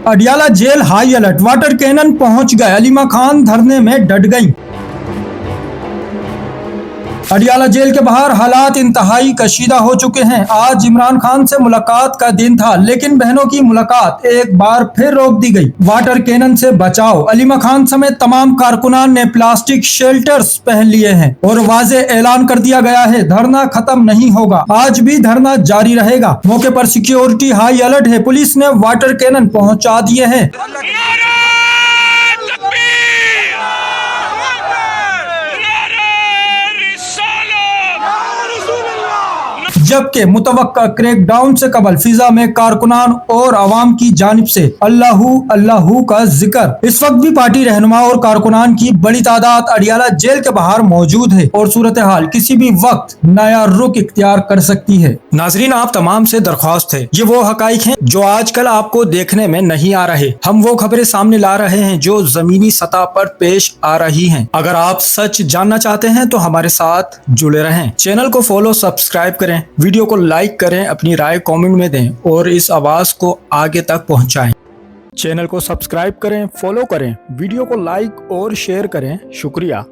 Adiala jail high alert, water cannon पहुंच गए, अलीमा खान धरने में डट गईं। अडियाला जेल के बाहर हालात इंतहाई कशीदा हो चुके हैं। आज इमरान खान से मुलाकात का दिन था, लेकिन बहनों की मुलाकात एक बार फिर रोक दी गई। वाटर कैनन से बचाओ, अलीमा खान समेत तमाम कारकुनान ने प्लास्टिक शेल्टर्स पहन लिए हैं और वाज़े ऐलान कर दिया गया है, धरना खत्म नहीं होगा, आज भी धरना जारी रहेगा। मौके पर सिक्योरिटी हाई अलर्ट है, पुलिस ने वाटर कैनन पहुंचा दिए हैं। जबकि मुतवक्का क्रैकडाउन से कबल फिजा में कारकुनान और अवाम की जानिब से अल्लाहू अल्लाहू का जिक्र। इस वक्त भी पार्टी रहनुमा और कारकुनान की बड़ी तादाद अडियाला जेल के बाहर मौजूद है और सूरत हाल किसी भी वक्त नया रुख इख्तियार कर सकती है। नाजरीन, आप तमाम से दरख्वास्त है, ये वो हकाइक हैं जो आजकल आपको देखने में नहीं आ रहे। हम वो खबरें सामने ला रहे हैं जो जमीनी सतह पर पेश आ रही हैं। अगर आप सच जानना चाहते हैं तो हमारे साथ जुड़े रहें। चैनल को फॉलो सब्सक्राइब करें, वीडियो को लाइक करें, अपनी राय कमेंट में दें और इस आवाज को आगे तक पहुंचाएं। चैनल को सब्सक्राइब करें, फॉलो करें, वीडियो को लाइक और शेयर करें। शुक्रिया।